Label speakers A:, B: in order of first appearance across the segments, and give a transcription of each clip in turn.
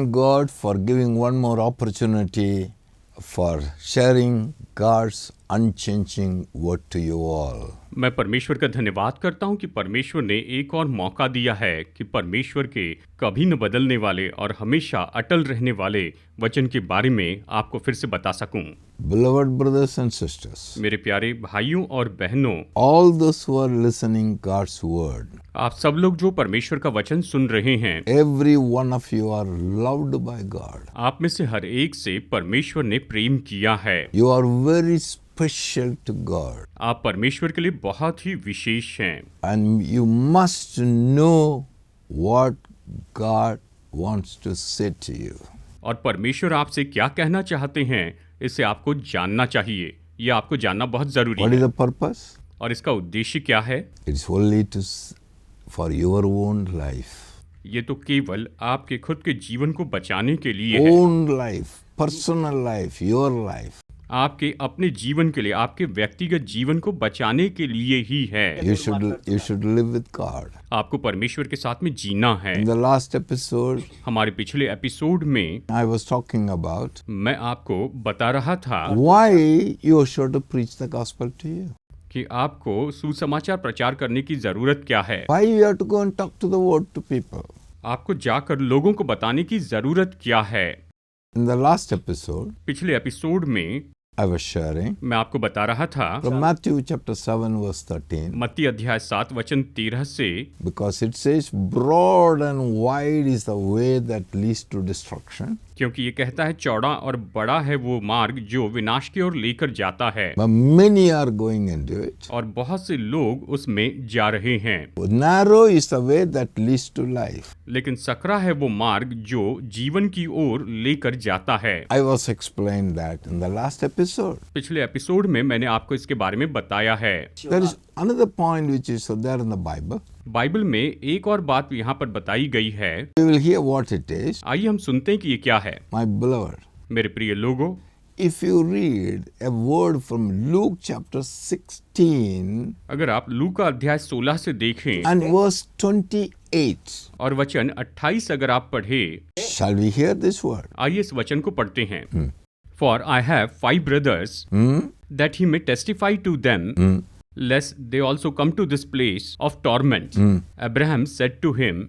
A: thank God for giving one more opportunity for sharing God's unchanging word to you all.
B: मैं परमेश्वर का धन्यवाद करता हूं कि परमेश्वर ने एक और मौका दिया है कि परमेश्वर के कभी न बदलने वाले और हमेशा अटल रहने वाले वचन के बारे में आपको फिर से बता सकूं।
A: Beloved brothers and sisters,
B: मेरे प्यारे भाइयों और बहनों,
A: all those who are listening God's word,
B: आप सब लोग जो परमेश्वर का वचन सुन रहे हैं,
A: every one of you are loved by God.
B: आप में से हर एक से परमेश्वर ने प्रेम किया है।
A: You are very special to God,
B: आप परमेश्वर के लिए बहुत ही विशेष हैं
A: and you must know what God wants to say to you.
B: और परमेश्वर आपसे क्या कहना चाहते हैं इसे आपको जानना चाहिए। यह आपको जानना बहुत जरूरी
A: What is
B: है।
A: the purpose?
B: और इसका उद्देश्य क्या है?
A: It's only for your own life.
B: ये तो केवल आपके खुद के जीवन को बचाने के लिए है।
A: Own life, personal life, your life.
B: आपके अपने जीवन के लिए, आपके व्यक्तिगत जीवन को बचाने के लिए ही है।
A: You should live with God.
B: आपको परमेश्वर के साथ में जीना है।
A: In the last episode,
B: हमारे पिछले एपिसोड में
A: I was talking about
B: मैं आपको बता रहा था
A: why you should preach the gospel to you.
B: कि आपको सुसमाचार प्रचार करने की जरूरत क्या है।
A: Why you have to go and talk to the word to people.
B: आपको जाकर लोगों को बताने की जरूरत क्या है।
A: In the last episode,
B: पिछले एपिसोड में
A: I was sharing
B: मैं आपको बता रहा था
A: from Matthew chapter 7 verse 13,
B: मत्ती अध्याय 7 वचन 13 से,
A: because it says broad and wide is the way that leads to destruction,
B: क्योंकि ये कहता है चौड़ा और बड़ा है वो मार्ग जो विनाश की ओर लेकर जाता है
A: but many are going into it.
B: और बहुत से लोग उसमें जा रहे हैं।
A: Narrow is the way that leads to life.
B: लेकिन सकरा है वो मार्ग जो जीवन की ओर लेकर जाता है।
A: I was explained that in the last episode.
B: पिछले एपिसोड में मैंने आपको इसके बारे में बताया है।
A: There is another point which is there in the Bible.
B: Bible में एक और बात यहाँ पर बताई गई है।
A: We will hear what it is.
B: आइए हम सुनते हैं कि ये क्या है।
A: My beloved,
B: मेरे प्रिय लोगों,
A: if you read a word from Luke chapter 16
B: अगर आप लूका अध्याय 16 से देखें
A: and verse 28,
B: और वचन 28 अगर आप पढ़े,
A: shall we hear this word?
B: आइए इस वचन को पढ़ते हैं। For I have 5 brothers, that he may testify to them, lest they also come to this place of torment. Abraham said to him,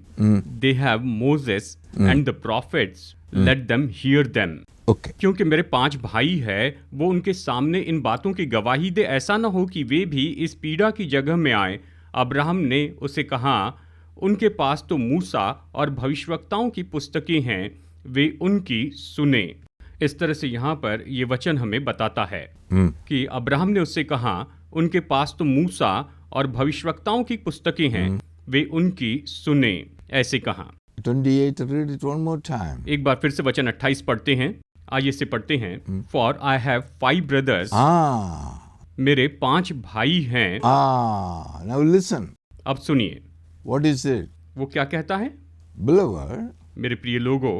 B: They have Moses and the prophets, let them hear them.
A: Okay.
B: क्योंकि मेरे 5 भाई हैं, वो उनके सामने इन बातों की गवाही दे, ऐसा न हो कि वे भी इस पीड़ा की जगह में आए। अब्राहम ने उसे कहा, उनके पास तो मूसा और भविष्यवक्ताओं की पुस्तकें हैं, वे उनकी सुने। इस तरह से यहाँ पर ये वचन हमें बताता है कि अब्राहम ने उससे कहा, उनके पास तो मूसा और भविष्यवक्ताओं की पुस्तकें हैं, वे उनकी सुने, ऐसे कहा।
A: 28, read it one more time.
B: एक बार फिर से वचन 28 पढ़ते हैं। आइए इसे पढ़ते हैं। फॉर आई हैव 5 ब्रदर्स, मेरे 5 भाई हैं।
A: Now listen.
B: अब सुनिए,
A: What is it?
B: वो क्या कहता है।
A: Beloved,
B: मेरे प्रिय लोगों,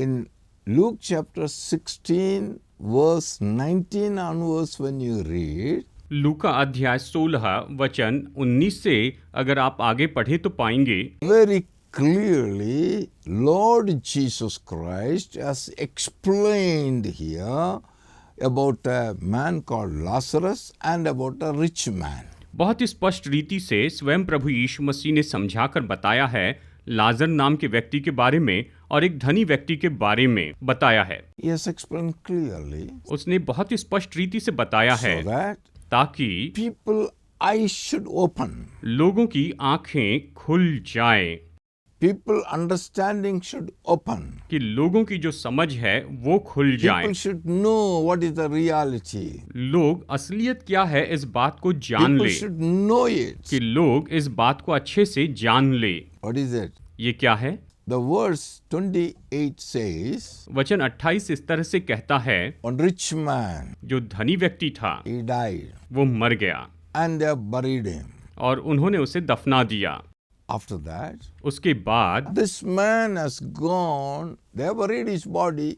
A: in Luke chapter 16 verse 19 onwards when you read,
B: लूका अध्याय 16 वचन 19 से अगर आप आगे पढ़े तो पाएंगे
A: very clearly Lord Jesus Christ has explained here about a man called Lazarus and about a rich man.
B: बहुत ही स्पष्ट रीति से स्वयं प्रभु यीशु मसीह ने समझाकर बताया है लाजर नाम के व्यक्ति के बारे में और एक धनी व्यक्ति के बारे में बताया है।
A: He has explained clearly
B: उसने बहुत ही स्पष्ट रीति से बताया है
A: so that
B: ताकि
A: people eyes should open,
B: लोगों की आंखें खुल जाएं,
A: people understanding should open,
B: कि लोगों की जो समझ है वो खुल जाए।
A: people should know what is the reality,
B: लोग असलियत क्या है इस बात को जान
A: people
B: ले,
A: should know it.
B: कि लोग इस बात को अच्छे से जान ले।
A: What is it?
B: ये क्या है?
A: The verse 28 says,
B: वचन 28 इस तरह से कहता है,
A: one rich man,
B: जो धनी व्यक्ति था
A: he died,
B: वो मर गया
A: and they have buried him.
B: और उन्होंने उसे दफना दिया।
A: After that,
B: उसके बाद
A: this man has gone, they have buried his body.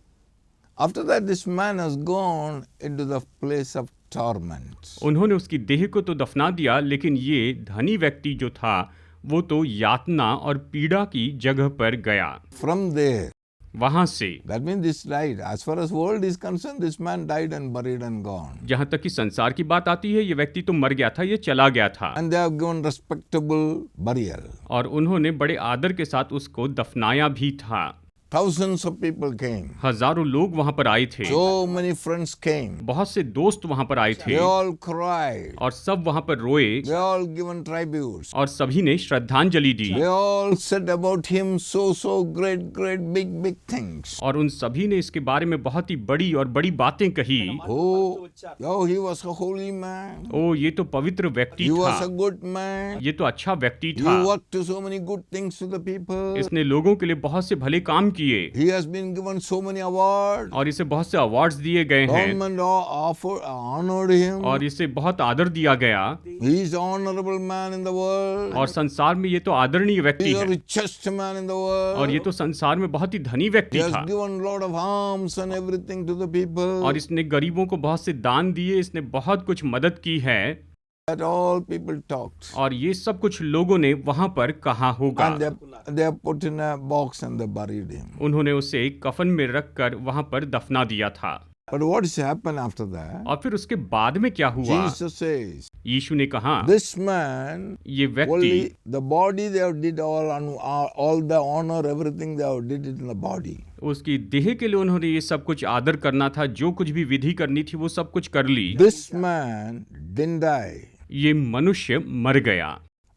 A: After that, this man has gone into the place of torment.
B: उन्होंने उसकी देह को तो दफना दिया, लेकिन ये धनी व्यक्ति जो था वो तो यातना और पीड़ा की जगह पर गया।
A: From there,
B: वहां से,
A: That means this died. As far as world is concerned, this man died and buried and gone.
B: जहां तक कि संसार की बात आती है, ये व्यक्ति तो मर गया था, ये चला गया था,
A: And they have given respectable burial.
B: और उन्होंने बड़े आदर के साथ उसको दफनाया भी था।
A: Thousands of people came.
B: हजारों लोग वहां पर आए थे,
A: So many friends came.
B: बहुत से दोस्त वहां पर आए थे,
A: They all cried.
B: और सब वहां पर रोए,
A: They all given tributes.
B: और सभी ने श्रद्धांजलि दी,
A: They all said about him so great big things.
B: और उन सभी ने इसके बारे में बहुत ही बड़ी और बड़ी बातें कही।
A: Oh, he was a holy man.
B: ओ, ये तो पवित्र व्यक्ति
A: He was a
B: था,
A: good man.
B: ये तो अच्छा व्यक्ति
A: He
B: था,
A: worked so many good things to the people.
B: इसने लोगों के लिए बहुत से भले काम किए,
A: He has been given so many awards.
B: और इसे बहुत से अवार्ड्स दिए गए हैं,
A: Government honored him.
B: और इसे बहुत आदर दिया गया,
A: He is an honorable man in the world.
B: और संसार में ये तो आदरणीय
A: He
B: व्यक्ति
A: is the
B: है,
A: richest man in the world.
B: और ये तो संसार में बहुत ही धनी
A: He
B: व्यक्ति
A: has
B: था,
A: given lot of alms and everything to the people.
B: और इसने गरीबों को बहुत से दान दिए, इसने बहुत कुछ मदद की है,
A: That all people talked.
B: और ये सब कुछ लोगों ने वहां पर कहा होगा।
A: And they have put in a box and they buried him.
B: उन्होंने उसे एक कफन में रखकर वहां पर दफना दिया था।
A: But what has happened after that?
B: और फिर उसके बाद में क्या हुआ?
A: Jesus says,
B: यीशु ने कहा,
A: this man,
B: ये व्यक्ति,
A: only the body they have did all the honor, everything they have did it in the body.
B: उसकी देह के लिए उन्होंने ये सब कुछ आदर करना था, जो कुछ भी विधि करनी थी वो सब कुछ कर ली।
A: This man didn't die.
B: ये मनुष्य मर गया,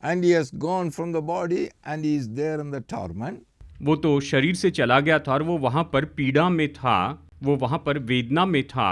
A: And he has gone from the body and he is there in the torment.
B: वो तो शरीर से चला गया था और वो वहां पर पीड़ा में था, वो वहां पर वेदना में था।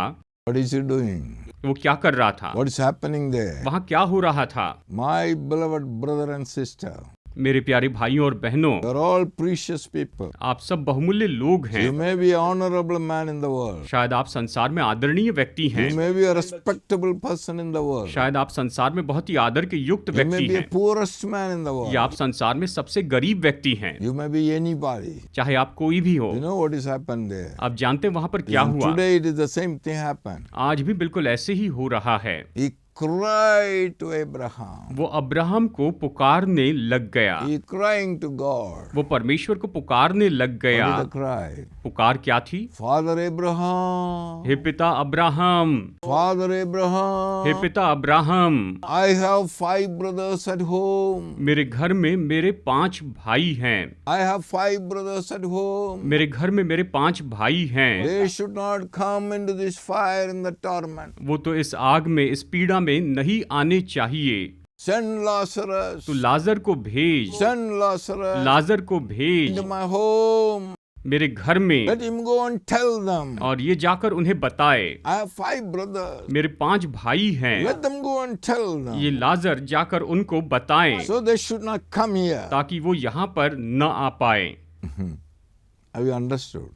A: What is he doing?
B: वो क्या कर रहा था?
A: What is happening there?
B: वहां क्या हो रहा था?
A: My beloved brother and sister,
B: मेरे प्यारे भाइयों और बहनों,
A: you are all precious people.
B: आप सब बहुमूल्य लोग हैं।
A: You may be an honorable man in the world.
B: शायद आप संसार में आदरणीय व्यक्ति हैं,
A: You may be a respectable person in the world.
B: शायद आप संसार में बहुत ही आदर के युक्त
A: You may
B: व्यक्ति
A: be a
B: हैं,
A: poorest man in the world.
B: या आप संसार में सबसे गरीब व्यक्ति हैं,
A: You may be anybody.
B: चाहे आप कोई भी हो।
A: You know what has happened there?
B: आप जानते हैं वहां पर क्या
A: And
B: हुआ?
A: today it is the same thing happened.
B: आज भी बिल्कुल ऐसे ही हो रहा है।
A: He cried to Abraham.
B: वो अब्राहम को पुकारने लग गया,
A: He crying to God.
B: वो परमेश्वर को पुकारने लग गया।
A: What is the cry?
B: पुकार क्या थी?
A: Father Abraham.
B: हे पिता अब्राहम,
A: Father Abraham.
B: हे पिता Abraham,
A: I have 5 brothers at home.
B: मेरे घर में मेरे 5 भाई हैं,
A: I have 5 brothers at home.
B: मेरे घर में मेरे 5 भाई हैं।
A: They should not come into this fire in the torment.
B: वो तो इस आग में, इस पीड़ा में नहीं आने चाहिए।
A: Send Lazarus.
B: तो लाजर को भेज,
A: Send Lazarus
B: लाजर को भेज
A: into my home.
B: मेरे घर में,
A: Let him go and tell them.
B: और ये जाकर उन्हें बताए,
A: I have 5 brothers.
B: मेरे 5 भाई हैं।
A: Let them go and tell them.
B: ये लाजर जाकर उनको बताएं,
A: So they should not come here.
B: ताकि वो यहाँ पर न आ पाए।
A: Have you understood?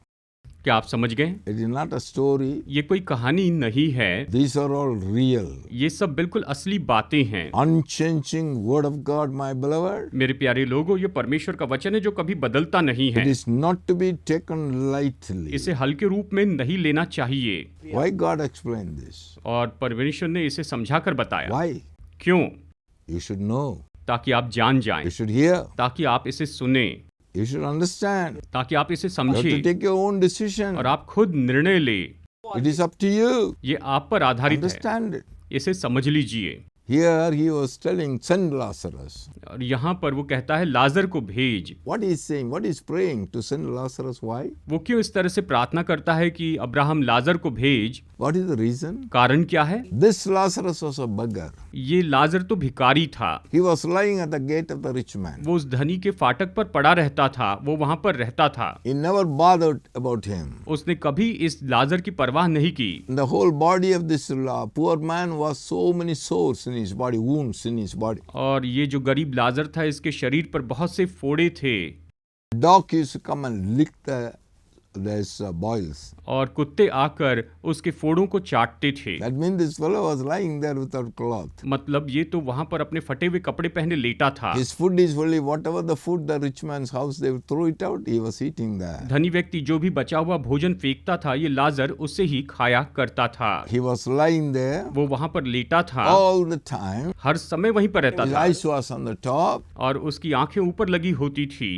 B: क्या आप समझ गए?
A: It is not a story.
B: ये कोई कहानी नहीं है,
A: These are all real.
B: ये सब बिल्कुल असली बातें हैं।
A: Unchanging word of God, my beloved.
B: मेरे प्यारे लोगों, ये परमेश्वर का वचन है जो कभी बदलता नहीं
A: It
B: है।
A: is not to be taken lightly.
B: इसे हल्के रूप में नहीं लेना चाहिए।
A: Why God explained this?
B: और परमेश्वर ने इसे समझाकर बताया।
A: Why?
B: क्यों?
A: You should know.
B: ताकि आप जान जाएं,
A: You should hear.
B: ताकि आप इसे सुने,
A: You should understand.
B: ताकि आप इसे
A: You have to
B: समझें
A: take your own decision.
B: और आप खुद निर्णय ले।
A: It is up to you.
B: ये आप पर आधारित है,
A: Understand it.
B: इसे समझ लीजिए।
A: Here he was telling, send Lazarus.
B: और यहाँ पर वो कहता है लाजर को भेज।
A: What he is saying, what he is praying to send Lazarus, why?
B: वो क्यों इस तरह से प्रार्थना करता है कि अब्राहम लाजर को भेज?
A: What is the reason?
B: कारण क्या है?
A: This Lazarus was a beggar.
B: ये लाजर तो भिखारी था,
A: He was lying at the gate of the rich man.
B: वो उस धनी के फाटक पर पड़ा रहता था, वो वहां पर रहता था।
A: He never bothered about him.
B: उसने कभी इस लाजर की परवाह नहीं की।
A: The whole body of this poor man was so many sores in his body, wounds in his body.
B: और ये जो गरीब लाजर था, इसके शरीर पर बहुत से फोड़े थे।
A: Dog used to come and lick these boils.
B: और कुत्ते आकर उसके फोड़ों को चाटते थे।
A: That means this fellow was lying there without cloth.
B: मतलब ये तो वहां पर अपने फटे हुए कपड़े पहने लेटा था।
A: His food is only whatever the food the rich man's house they would throw it out. He was eating that.
B: धनी व्यक्ति जो भी बचा हुआ भोजन फेंकता था, ये लाजर उससे ही खाया करता था।
A: He was lying there
B: वो वहां पर लेटा था,
A: all the time.
B: हर समय वहीं पर रहता
A: His
B: था,
A: eyes was on the top.
B: और उसकी आंखें ऊपर लगी होती थी।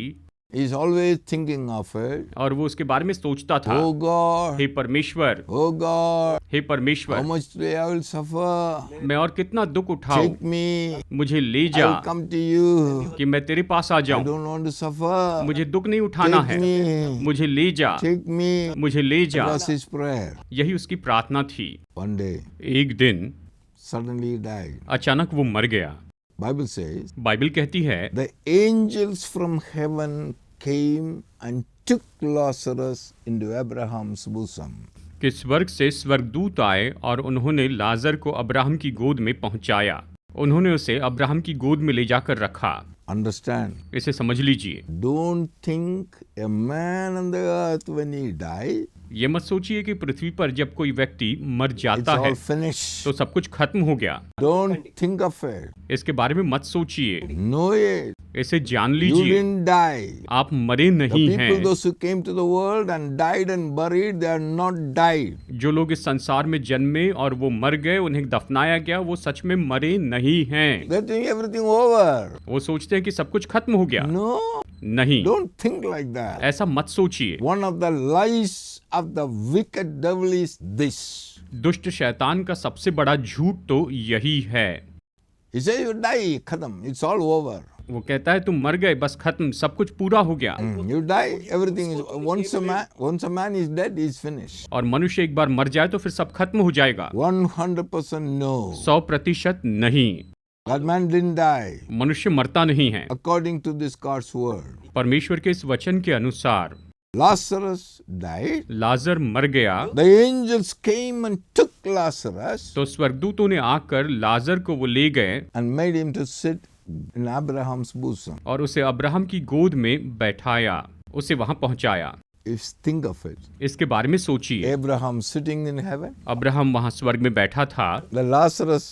A: He's always thinking of it.
B: और वो उसके बारे में सोचता था,
A: Oh God,
B: हे परमेश्वर,
A: oh God,
B: हे
A: how
B: परमेश्वर,
A: much today I will suffer.
B: मैं और कितना दुख उठाऊं,
A: Take me,
B: मुझे ले
A: I
B: जा
A: will come to you.
B: कि मैं तेरे पास आ
A: I
B: जाऊं।
A: don't want to suffer.
B: मुझे दुख नहीं उठाना
A: Take
B: है,
A: me,
B: मुझे ले जा,
A: take me.
B: मुझे ले
A: That
B: जा।
A: was his prayer.
B: यही उसकी प्रार्थना थी।
A: One day,
B: एक दिन
A: suddenly he died.
B: अचानक वो मर गया।
A: Bible says,
B: बाइबल कहती है,
A: the angels from heaven came and took Lazarus into Abraham's bosom.
B: कि स्वर्ग से स्वर्गदूत आए और उन्होंने लाजर को अब्राहम की गोद में पहुंचाया। उन्होंने उसे अब्राहम की गोद में ले जाकर रखा।
A: Understand?
B: इसे समझ लीजिए।
A: Don't think a man on the earth when he dies,
B: ये मत सोचिए कि पृथ्वी पर जब कोई व्यक्ति मर
A: it's
B: जाता है
A: all finished.
B: तो सब कुछ खत्म हो गया।
A: Don't think of it.
B: इसके बारे में मत सोचिए,
A: Know it.
B: इसे जान
A: You
B: लीजिए।
A: didn't die.
B: आप मरे
A: The
B: नहीं
A: people,
B: हैं।
A: those who came to the world and died and buried, they are not died.
B: जो लोग इस संसार में जन्मे और वो मर गए, उन्हें दफनाया गया, वो सच में मरे नहीं हैं।
A: They think everything over.
B: वो सोचते हैं कि सब कुछ खत्म हो गया।
A: No,
B: नहीं,
A: don't think like that.
B: ऐसा मत सोचिए।
A: One of the lies of the wicked devil is this.
B: दुष्ट शैतान का सबसे बड़ा झूठ तो यही है।
A: He says you die, khatam, it's all over.
B: वो कहता है तुम मर गए, बस खत्म, सब कुछ पूरा हो गया।
A: You die, everything is once a man is dead, he's finished.
B: और मनुष्य एक बार मर जाए तो फिर सब खत्म हो जाएगा।
A: 100% no.
B: 100% नहीं,
A: That man didn't die.
B: मनुष्य मरता नहीं है।
A: According to this God's word.
B: परमेश्वर के इस वचन के अनुसार
A: Lazarus died.
B: लाजर मर गया
A: The angels came and took Lazarus
B: तो स्वर्गदूतों ने आकर लाजर को वो ले गए
A: and made him to sit in Abraham's bosom.
B: और उसे अब्राहम की गोद में बैठाया, उसे वहां पहुंचाया।
A: If think of it.
B: इसके बारे में सोचिए।
A: Abraham sitting in heaven.
B: Abraham वहां स्वर्ग में बैठा था
A: The Lazarus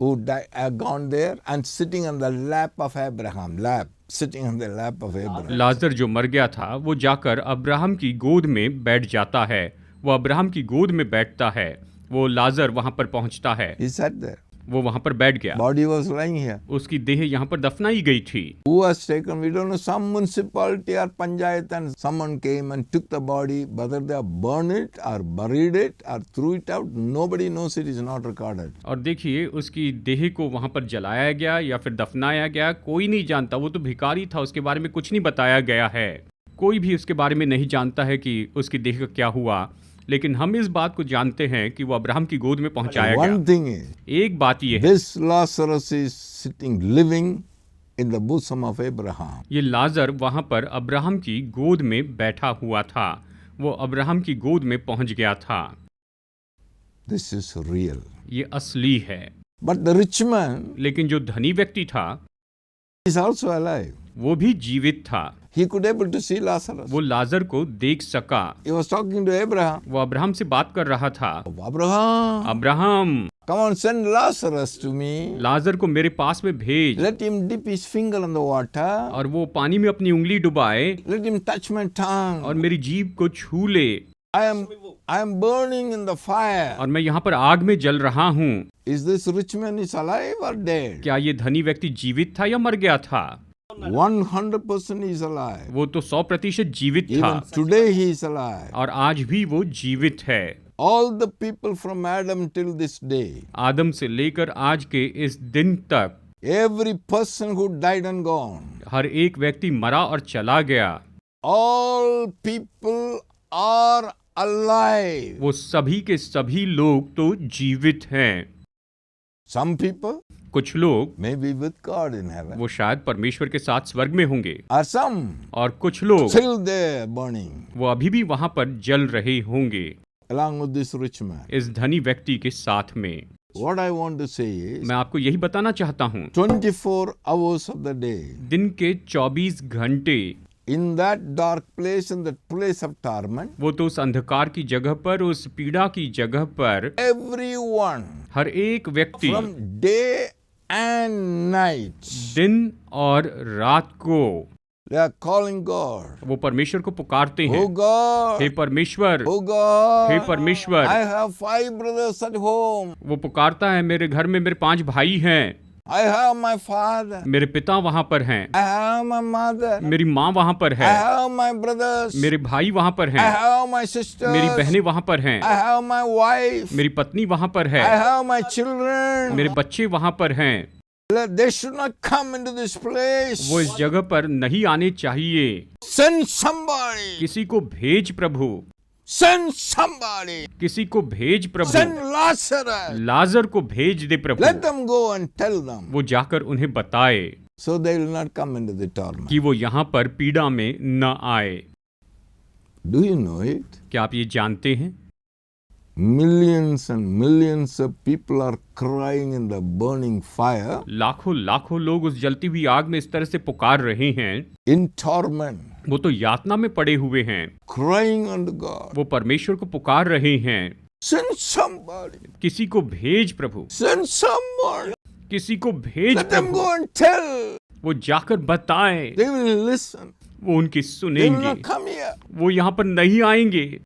A: who died, gone there and sitting on the lap of Abraham. Sitting on the lap of Abraham.
B: लाजर जो मर गया था वो जाकर अब्राहम की गोद में बैठ जाता है, वो अब्राहम की गोद में बैठता है, वो लाजर वहां पर पहुंचता है,
A: He sat there.
B: वो वहां पर बैठ गया।
A: Body was lying here.
B: उसकी देह यहाँ पर दफनाई गई थी।
A: Who was taken? We don't know. Some municipality or panchayat and someone came and took the body. Whether they burned it or buried it or threw it out, nobody knows. It is not recorded.
B: और देखिए उसकी देह को वहां पर जलाया गया या फिर दफनाया गया, कोई नहीं जानता। वो तो भिखारी था, उसके बारे में कुछ नहीं बताया गया है। कोई भी उसके बारे में नहीं जानता है कि उसकी देह का क्या हुआ, लेकिन हम इस बात को जानते हैं कि वो अब्राहम की गोद में पहुंचाया
A: One
B: गया।
A: thing is,
B: एक बात ये है,
A: this Lazarus is sitting, living in the bosom of Abraham.
B: ये लाजर वहां पर अब्राहम की गोद में बैठा हुआ था, वो अब्राहम की गोद में पहुंच गया था।
A: This is real.
B: ये असली है।
A: But the rich man
B: लेकिन जो धनी व्यक्ति था
A: is also alive.
B: वो भी जीवित था।
A: He could able to see Lazarus.
B: वो लाजर को देख सका।
A: He was talking to Abraham.
B: वो अब्राहम से बात कर रहा था।
A: Abraham,
B: Abraham,
A: come on, send Lazarus to me.
B: लाजर को मेरे पास में भेज
A: Let him dip his finger in the water.
B: और वो पानी में अपनी उंगली डुबाए
A: Let him touch my tongue.
B: और मेरी जीभ को छू ले।
A: I am burning in the fire.
B: और मैं यहाँ पर आग में जल रहा हूँ।
A: Is this rich man is alive or dead?
B: क्या ये धनी व्यक्ति जीवित था या मर गया था?
A: 100% is alive.
B: वो तो 100% जीवित था
A: Even today he is alive.
B: और आज भी वो जीवित है।
A: All the people from Adam till this day,
B: आदम से लेकर आज के इस दिन तक
A: every person who died and gone,
B: हर एक व्यक्ति मरा और चला गया।
A: all people are alive.
B: वो सभी के सभी लोग तो जीवित हैं।
A: Some people
B: कुछ लोग
A: may be with God in heaven,
B: वो शायद परमेश्वर के साथ स्वर्ग में होंगे
A: or some
B: और कुछ लोग
A: still there burning,
B: वो अभी भी वहां पर जल रहे होंगे
A: along with this rich man.
B: इस धनी व्यक्ति के साथ में।
A: What I want to say is,
B: मैं आपको यही बताना चाहता हूँ,
A: 24 hours of the day,
B: दिन के 24 घंटे
A: in that dark place, in that place of torment,
B: वो तो उस अंधकार की जगह पर, उस पीड़ा की जगह पर
A: everyone
B: हर एक व्यक्ति
A: from day and night,
B: दिन और रात को
A: they are calling God.
B: वो परमेश्वर को पुकारते हैं।
A: Oh God,
B: हे परमेश्वर,
A: oh God,
B: हे परमेश्वर।
A: I have 5 brothers at home.
B: वो पुकारता है, मेरे घर में मेरे 5 भाई हैं,
A: I have my father.
B: मेरे पिता वहां पर हैं,
A: I have my mother.
B: मेरी माँ वहां पर
A: I
B: है,
A: have my brothers.
B: मेरे भाई वहां पर
A: I
B: हैं,
A: have my sisters.
B: मेरी बहनें वहां पर हैं,
A: I have my wife.
B: मेरी पत्नी वहां पर है,
A: I have my children.
B: मेरे बच्चे वहां पर हैं।
A: They should not come into this place.
B: वो इस जगह पर नहीं आने चाहिए।
A: Send somebody.
B: किसी को भेज प्रभु,
A: Send somebody.
B: किसी को भेज प्रभु,
A: Send Lazarus.
B: लाजर को भेज दे प्रभु।
A: Let them go and tell them.
B: वो जाकर उन्हें बताए
A: So they will not come into the torment.
B: कि वो यहाँ पर पीड़ा में न आए।
A: Do you know it?
B: क्या आप ये जानते हैं?
A: Millions and millions of people are crying in the burning fire,
B: लाखों लाखों लोग उस जलती हुई आग में इस तरह से पुकार रहे हैं,
A: in torment,
B: वो तो यातना में पड़े हुए हैं,
A: crying unto God.
B: वो परमेश्वर को पुकार रहे हैं।
A: Send somebody.
B: किसी को भेज प्रभु,
A: Send someone.
B: किसी को भेज
A: Let them
B: Prabhu.
A: go and tell.
B: वो जाकर बताएं,
A: They will listen.
B: वो उनकी
A: They will
B: सुनेंगे,
A: not come here.
B: वो यहाँ पर नहीं आएंगे।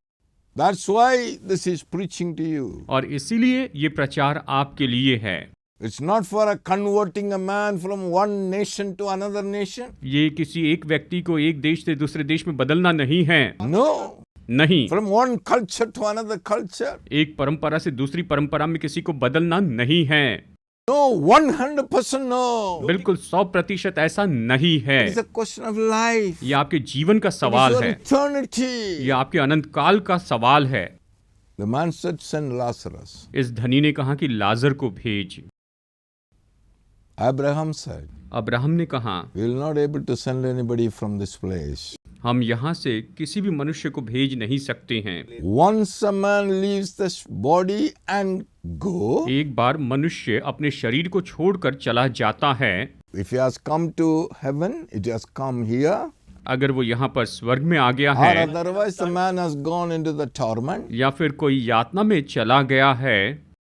A: That's why this is preaching to you.
B: और इसीलिए ये प्रचार आपके लिए है।
A: It's not for a converting a man from one nation to another nation.
B: ये किसी एक व्यक्ति को एक देश से दूसरे देश में बदलना नहीं है,
A: No.
B: नहीं।
A: From one culture to another culture.
B: एक परंपरा से दूसरी परंपरा में किसी को बदलना नहीं है।
A: No, 100% no.
B: बिल्कुल 100% ऐसा नहीं है।
A: It's a question of life.
B: ये आपके जीवन का
A: It's
B: सवाल
A: your
B: है,
A: eternity.
B: ये आपके अनंत काल का सवाल है।
A: The man said, send Lazarus.
B: इस धनी ने कहा कि लाजर को भेज।
A: Abraham said,
B: अब्राहम ने कहा,
A: we will not able to send anybody from this place.
B: हम यहाँ से किसी भी मनुष्य को भेज नहीं सकते हैं।
A: Once a man leaves this body and go,
B: एक बार मनुष्य अपने शरीर को छोड़कर चला जाता है,
A: if he has come to heaven, it has come here,
B: अगर वो यहाँ पर स्वर्ग में आ गया
A: or
B: है
A: otherwise the man has gone into the torment.
B: या फिर कोई यातना में चला गया है,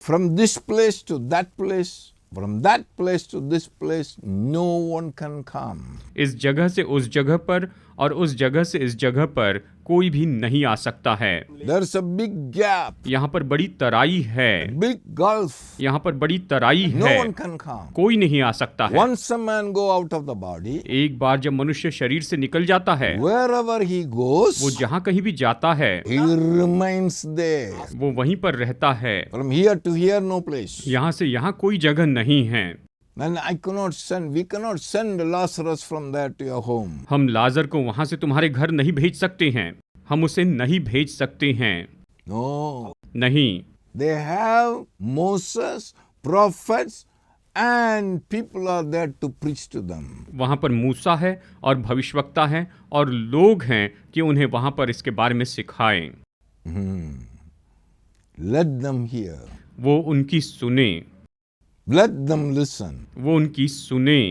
A: From this place to that place, from that place to this place, no one can come.
B: इस जगह से उस जगह पर और उस जगह से इस जगह पर कोई भी नहीं आ सकता है।
A: There's a big gap,
B: यहाँ पर बड़ी तराई है,
A: big gulf.
B: यहाँ पर बड़ी तराई
A: No
B: है,
A: one can come.
B: कोई नहीं आ सकता है।
A: Once a man go out of the body,
B: एक बार जब मनुष्य शरीर से निकल जाता है,
A: wherever he goes,
B: वो जहाँ कहीं भी जाता है,
A: he remains there.
B: वो वहीं पर रहता है।
A: From here to here, no place.
B: यहाँ से यहाँ कोई जगह नहीं है।
A: And we cannot send Lazarus from there to your home.
B: हम लाजर को वहां से तुम्हारे घर नहीं भेज सकते हैं, हम उसे नहीं भेज सकते हैं।
A: No.
B: नहीं,
A: They have Moses, prophets, and people are there to preach to them.
B: वहां पर मूसा है और भविष्यवक्ता है और लोग हैं कि उन्हें वहां पर इसके बारे में सिखाएं।
A: Let them hear.
B: वो उनकी सुने,
A: Let them listen.
B: वो उनकी सुने।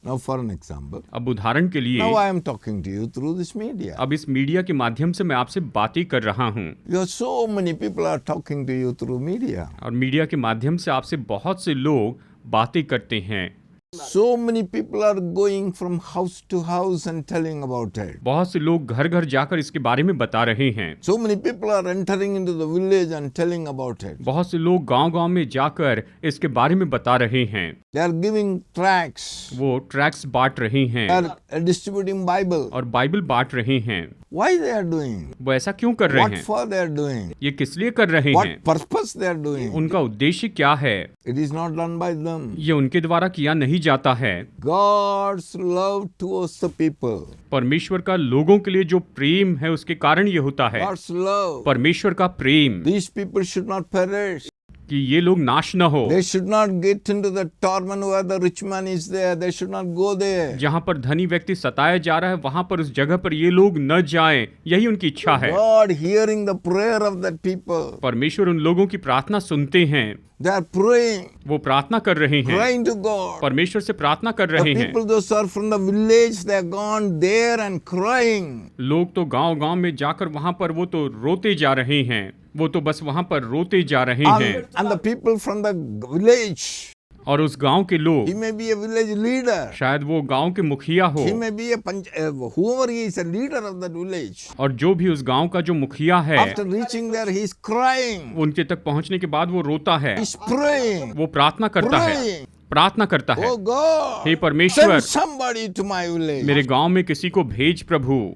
A: Now for an example,
B: अब उदाहरण के लिए,
A: now I am talking to you through this media.
B: अब इस मीडिया के माध्यम से मैं आपसे बातें कर रहा हूँ
A: So many people are talking to you through media.
B: और मीडिया के माध्यम से आपसे बहुत से लोग बातें करते हैं।
A: So many people are going from house to house and telling about it.
B: बहुत से लोग घर घर जाकर इसके बारे में बता रहे हैं।
A: So many people are entering into the village and telling about it.
B: बहुत से लोग गांव-गांव में जाकर इसके बारे में बता रहे हैं।
A: They are giving tracts.
B: वो ट्रैक्ट्स बांट रहे हैं
A: They are distributing Bible.
B: और बाइबल बांट रहे हैं।
A: Why they are doing?
B: वो ऐसा क्यों कर रहे
A: What
B: हैं?
A: for they are doing?
B: ये किस लिए कर रहे
A: What
B: हैं?
A: purpose they are doing?
B: उनका उद्देश्य क्या है?
A: It is not done by them.
B: ये उनके द्वारा किया नहीं जाता है।
A: God's love towards the people.
B: परमेश्वर का लोगों के लिए जो प्रेम है उसके कारण ये होता है।
A: God's love.
B: परमेश्वर का प्रेम
A: These people should not perish.
B: कि ये लोग नाश न हो।
A: They should not get into the torment where the rich man is there. They should not go there.
B: जहाँ पर धनी व्यक्ति सताया जा रहा है वहां पर उस जगह पर ये लोग न जाएं, यही उनकी इच्छा है।
A: God hearing the prayer of that people.
B: परमेश्वर उन लोगों की प्रार्थना सुनते हैं।
A: They are praying.
B: वो प्रार्थना कर रहे हैं,
A: Praying to God.
B: परमेश्वर से प्रार्थना कर
A: The
B: रहे हैं।
A: people those are from the village, they are gone there and crying.
B: लोग तो गांव-गांव में जाकर वहां पर वो तो रोते जा रहे हैं, वो तो बस वहां पर रोते जा रहे हैं।
A: And the people from the village,
B: और उस गांव के लोग,
A: he may be a village leader.
B: शायद वो गांव के मुखिया हो,
A: He may be whoever he is, a leader of that village.
B: और जो भी उस गांव का जो मुखिया है,
A: After reaching there, he is crying.
B: उनके तक पहुंचने के बाद वो रोता है,
A: He is praying.
B: वो प्रार्थना करता है,
A: Praying.
B: प्रार्थना करता है,
A: Oh God,
B: हे परमेश्वर,
A: send somebody to my village.
B: मेरे गांव में किसी को भेज प्रभु।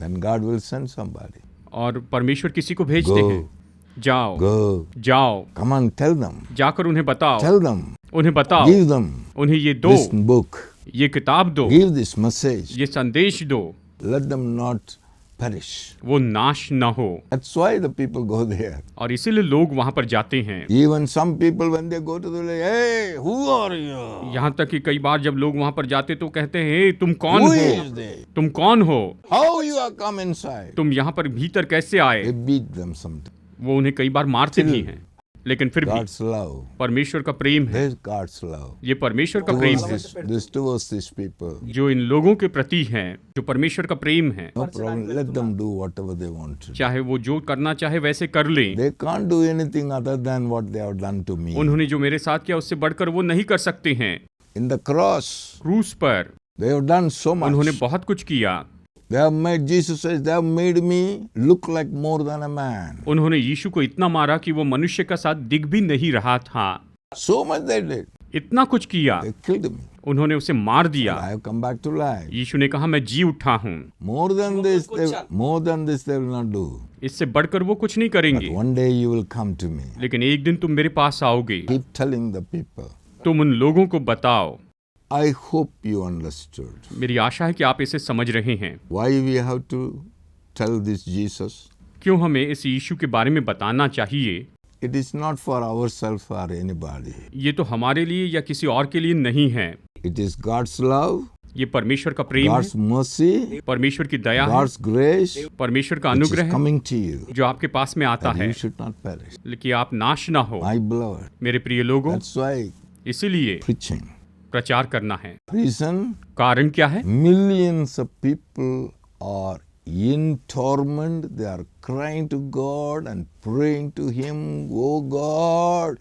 A: Then God will send somebody.
B: और परमेश्वर किसी को भेजते
A: Go.
B: हैं, जाओ
A: Go.
B: जाओ,
A: Come on, tell them.
B: जाकर उन्हें बताओ,
A: Tell them.
B: उन्हें बताओ,
A: Give them
B: उन्हें ये दो,
A: this book.
B: ये किताब दो,
A: Give this message.
B: ये संदेश दो,
A: Let them not perish.
B: वो नाश न हो।
A: That's why the people go there.
B: और इसीलिए लोग वहां पर जाते हैं।
A: Even some people when they go to the village, hey, who are you?
B: यहाँ तक कि कई बार जब लोग वहां पर जाते तो कहते हैं, "हे, तुम कौन
A: Who
B: हो?
A: is they?
B: तुम कौन हो?
A: How you are come inside?
B: तुम यहाँ पर भीतर कैसे आए?"
A: They beat them sometimes.
B: वो उन्हें कई बार मारते भी हैं, लेकिन फिर भी
A: God's love.
B: परमेश्वर का प्रेम है।
A: There's God's love.
B: ये परमेश्वर का प्रेम है
A: Towards these people.
B: जो इन लोगों के प्रति है, जो परमेश्वर का प्रेम है।
A: No problem. Let them do whatever they want to do.
B: चाहे वो जो करना चाहे वैसे कर लें।
A: They can't do anything other than what they have done to me.
B: उन्होंने जो मेरे साथ किया उससे बढ़कर वो नहीं कर सकते हैं।
A: In the cross,
B: क्रूस पर
A: they have done so much.
B: उन्होंने बहुत कुछ किया।
A: They have made, Jesus says, they have made me look like more than a man.
B: उन्होंने यीशु को इतना मारा कि वो मनुष्य का साथ दिख भी नहीं रहा था।
A: So much they did.
B: इतना कुछ किया,
A: They killed me.
B: उन्होंने उसे मार दिया।
A: I have come back to life.
B: यीशु ने कहा, मैं जी उठा हूँ।
A: More than this they will not do.
B: इससे बढ़कर वो कुछ नहीं
A: But
B: करेंगे,
A: one day you will come to me.
B: लेकिन एक दिन तुम मेरे पास आओगे।
A: Keep telling the people.
B: तुम उन लोगों को बताओ।
A: I hope you understood.
B: मेरी आशा है कि आप इसे समझ रहे हैं।
A: Why we have to tell this Jesus?
B: क्यों हमें इस यीशु के बारे में बताना चाहिए?
A: It is not for ourselves or anybody.
B: ये तो हमारे लिए या किसी और के लिए नहीं है।
A: It is God's love,
B: ये परमेश्वर का प्रेम
A: God's
B: है,
A: mercy,
B: परमेश्वर की दया है,
A: God's grace,
B: परमेश्वर का
A: which is
B: अनुग्रह है
A: coming to you.
B: जो आपके पास में आता
A: That
B: है,
A: you should not perish.
B: लेकिन आप नाश ना हो।
A: My beloved.
B: मेरे प्रिय लोगों,
A: That's why
B: इसीलिए
A: preaching.
B: प्रचार करना है।
A: Reason,
B: कारण क्या है?
A: millions of people are in torment. They are crying to God and praying to Him. Oh God,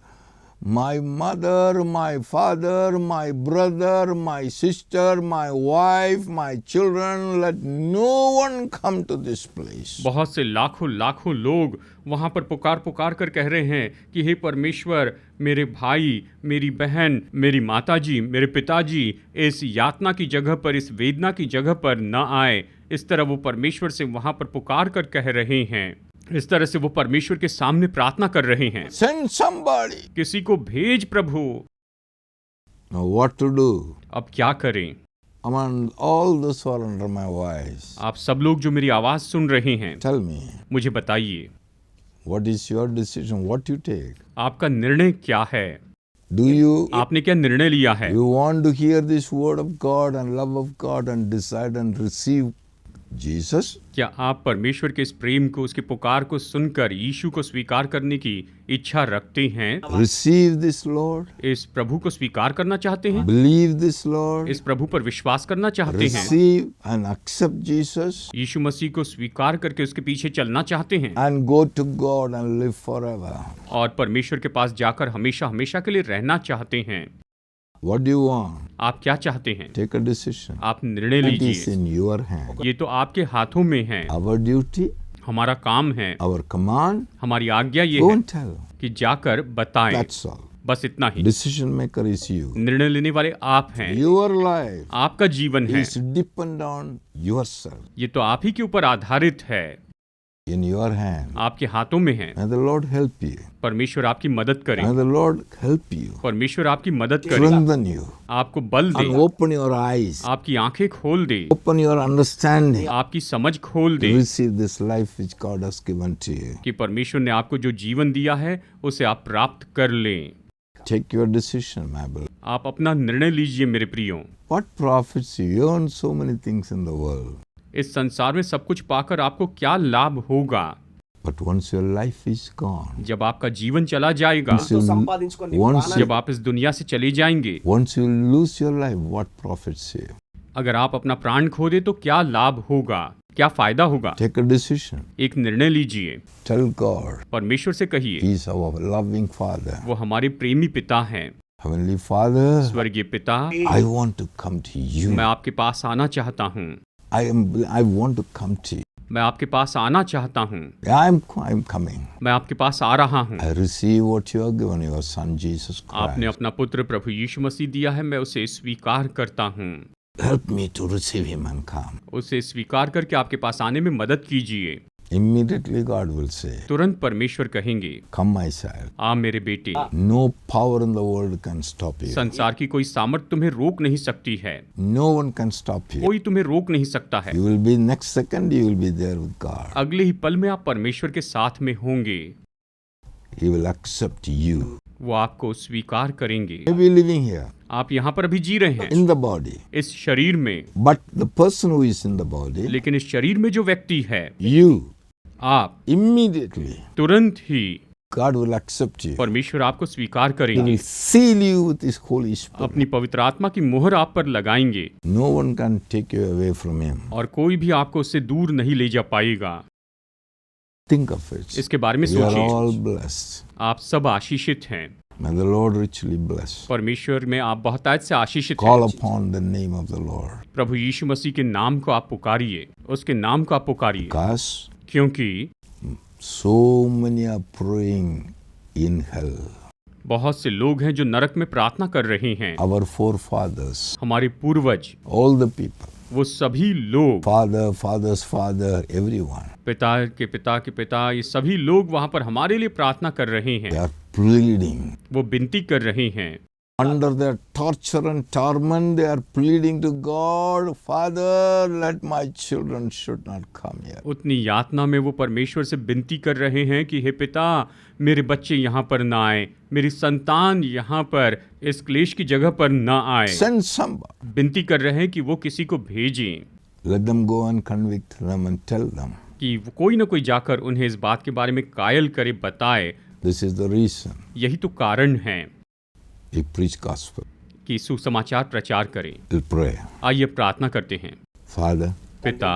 A: my mother, my father, my brother, my sister, my wife, my children, let no one come to this place.
B: बहुत से लाखों लाखों लोग वहां पर पुकार कर कह रहे हैं कि हे परमेश्वर, मेरे भाई, मेरी बहन, मेरी माताजी, मेरे पिताजी इस यातना की जगह पर, इस वेदना की जगह पर न आए। इस तरह वो परमेश्वर से वहां पर पुकार कर कह रहे हैं। इस तरह से वो परमेश्वर के सामने प्रार्थना कर रहे हैं।
A: Send somebody.
B: किसी को भेज प्रभु।
A: Now what to do?
B: अब क्या करें?
A: Among all those who are under my voice,
B: आप सब लोग जो मेरी आवाज सुन रहे हैं,
A: tell me,
B: मुझे बताइए,
A: what is your decision? What you take?
B: आपका निर्णय क्या है?
A: Do you
B: आपने क्या निर्णय लिया है?
A: you want to hear this word of God and love of God and decide and receive Jesus?
B: क्या आप परमेश्वर के इस प्रेम को, उसकी पुकार को सुनकर यीशु को स्वीकार करने की इच्छा रखते हैं?
A: Receive this Lord?
B: इस प्रभु को स्वीकार करना चाहते हैं?
A: Believe this Lord?
B: इस प्रभु पर विश्वास करना चाहते हैं?
A: Receive and accept Jesus
B: यीशु मसीह को स्वीकार करके उसके पीछे चलना चाहते हैं
A: and go to God and live forever?
B: और परमेश्वर के पास जाकर हमेशा हमेशा के लिए रहना चाहते हैं?
A: What do you want?
B: आप क्या चाहते हैं?
A: Take a decision.
B: आप निर्णय
A: It is
B: लीजिए।
A: in your hand.
B: ये तो आपके हाथों में है।
A: Our duty,
B: हमारा काम है,
A: our command,
B: हमारी आज्ञा ये
A: go
B: है
A: and tell.
B: कि जाकर बताएं।
A: That's all.
B: बस इतना ही।
A: Decision maker is you.
B: निर्णय लेने वाले आप हैं।
A: Your life
B: आपका जीवन है,
A: is depend on yourself.
B: ये तो आप ही के ऊपर आधारित है,
A: In your hand.
B: आपके हाथों में है।
A: May the Lord help you.
B: परमेश्वर आपकी मदद करे,
A: May the Lord help you.
B: परमेश्वर आपकी मदद करे,
A: Strengthen you.
B: आपको बल दे,
A: And open your eyes.
B: आपकी आंखें खोल दे,
A: Open your understanding.
B: आपकी समझ खोल दे
A: Receive this life which God has given to you.
B: कि परमेश्वर ने आपको जो जीवन दिया है उसे आप प्राप्त कर लें।
A: Take your decision, my beloved.
B: आप अपना निर्णय लीजिए मेरे प्रियो।
A: What profits you? You earn so many things in the world.
B: इस संसार में सब कुछ पाकर आपको क्या लाभ होगा?
A: But once your life is gone,
B: जब आपका जीवन चला जाएगा, जब आप इस दुनिया से चले जाएंगे,
A: once you lose your life, what profits you?
B: अगर आप अपना प्राण खो दे तो क्या लाभ होगा, क्या फायदा होगा?
A: Take a decision.
B: एक निर्णय लीजिए।
A: Tell God,
B: परमेश्वर से कहिए,
A: He is our loving Father.
B: वो हमारे प्रेमी पिता हैं।
A: Heavenly Father,
B: स्वर्गीय पिता,
A: I want to come to you.
B: मैं आपके पास आना चाहता हूँ।
A: I want to come to you.
B: मैं आपके पास आना चाहता हूँ,
A: I'm coming.
B: मैं आपके पास आ रहा हूँ।
A: I receive what you have given, your Son Jesus
B: आपने
A: Christ.
B: अपना पुत्र प्रभु यीशु मसीह दिया है, मैं उसे स्वीकार करता हूँ।
A: Help me to receive him and come.
B: उसे स्वीकार करके आपके पास आने में मदद कीजिए।
A: Immediately God will say,
B: तुरंत परमेश्वर कहेंगे,
A: come my child.
B: आ मेरे बेटे।
A: No power in the world can stop you.
B: संसार की कोई सामर्थ तुम्हें रोक नहीं सकती है,
A: No one can stop you.
B: कोई तुम्हें रोक नहीं सकता है।
A: You will be next second, you will be there with God.
B: अगले ही पल में आप परमेश्वर के साथ में होंगे।
A: He will accept you.
B: वो आपको स्वीकार करेंगे।
A: Maybe living here
B: आप यहाँ पर अभी जी रहे हैं
A: in the body,
B: इस शरीर में,
A: but the person who is in the body,
B: लेकिन इस शरीर में जो व्यक्ति है,
A: you,
B: आप
A: immediately,
B: तुरंत ही
A: God will accept you.
B: परमेश्वर आपको स्वीकार
A: He
B: करेंगे,
A: will seal you with His Holy Spirit.
B: अपनी पवित्र आत्मा की मोहर आप पर लगाएंगे
A: No one can take you away from Him.
B: और कोई भी आपको उससे दूर नहीं ले जा पाएगा।
A: Think of it.
B: इसके बारे में
A: We are all
B: सोचिए।
A: blessed.
B: आप सब आशीषित हैं,
A: May the Lord richly bless.
B: परमेश्वर में आप बहुतायत से आशीषित
A: Call
B: हैं।
A: upon the name of the Lord.
B: प्रभु यीशु मसीह के नाम को आप पुकारिए, उसके नाम को आप पुकारिए,
A: Because
B: क्योंकि
A: so many are praying in hell.
B: बहुत से लोग हैं जो नरक में प्रार्थना कर रहे हैं।
A: Our forefathers,
B: हमारे पूर्वज,
A: all the people,
B: वो सभी लोग,
A: father, father's father, everyone,
B: पिता के पिता, ये सभी लोग वहां पर हमारे लिए प्रार्थना कर रहे
A: they
B: हैं।
A: are pleading.
B: वो विनती कर रहे हैं,
A: Under their torture and torment, they are pleading to God, Father, let my children should not come here.
B: उतनी यातना में वो परमेश्वर से विनती कर रहे हैं कि हे पिता, मेरे बच्चे यहाँ पर ना आए, मेरी संतान यहाँ पर इस क्लेश की जगह पर ना आए।
A: Send somebody.
B: विनती कर रहे हैं कि वो किसी को भेजें,
A: Let them go and convict them and tell them.
B: कि वो कोई ना कोई जाकर उन्हें इस बात के बारे में कायल करे, बताए।
A: This is the reason
B: यही तो कारण है
A: we preach gospel.
B: कि सुसमाचार प्रचार करें।
A: We'll pray.
B: आइए प्रार्थना करते हैं।
A: Father,
B: पिता,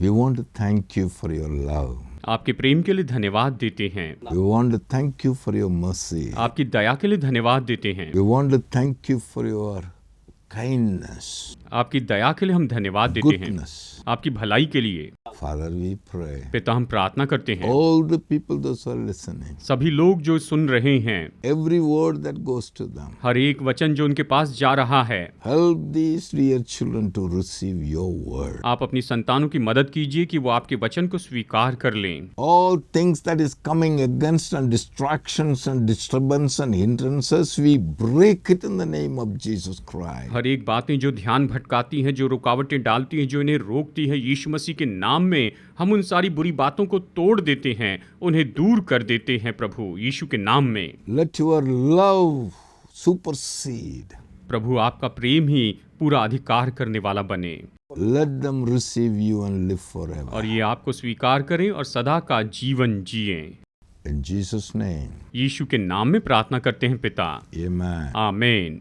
A: we want to thank you for your love.
B: आपके प्रेम के लिए धन्यवाद देते हैं,
A: We want to thank you for your mercy.
B: आपकी दया के लिए धन्यवाद देते हैं,
A: We want to thank you for your kindness,
B: आपकी दया के लिए हम धन्यवाद देते हैं,
A: goodness.
B: आपकी भलाई के लिए।
A: Father, we pray.
B: पिता, हम प्रार्थना करते हैं,
A: All the people those who are listening,
B: सभी लोग जो सुन रहे हैं,
A: every word that goes to them,
B: हर एक वचन जो उनके पास जा रहा है,
A: help these dear children to receive your word.
B: आप अपनी संतानों की मदद कीजिए कि वो आपके वचन को स्वीकार कर लें।
A: All things that is coming against and distractions and disturbance and hindrances, we break it in the name of Jesus Christ.
B: हर एक बातें जो ध्यान भटकाती हैं, जो रुकावटें डालती हैं, जो इन्हें रोकती है, यीशु मसीह के नाम में हम उन सारी बुरी बातों को तोड़ देते हैं, उन्हें दूर कर देते हैं प्रभु यीशु के नाम में।
A: Let your love supersede.
B: प्रभु, आपका प्रेम ही पूरा अधिकार करने वाला बने
A: Let them receive you and live forever.
B: और ये आपको स्वीकार करें और सदा का जीवन जिएं।
A: In Jesus' name,
B: यीशु के नाम में प्रार्थना करते हैं पिता,
A: amen.
B: आमीन।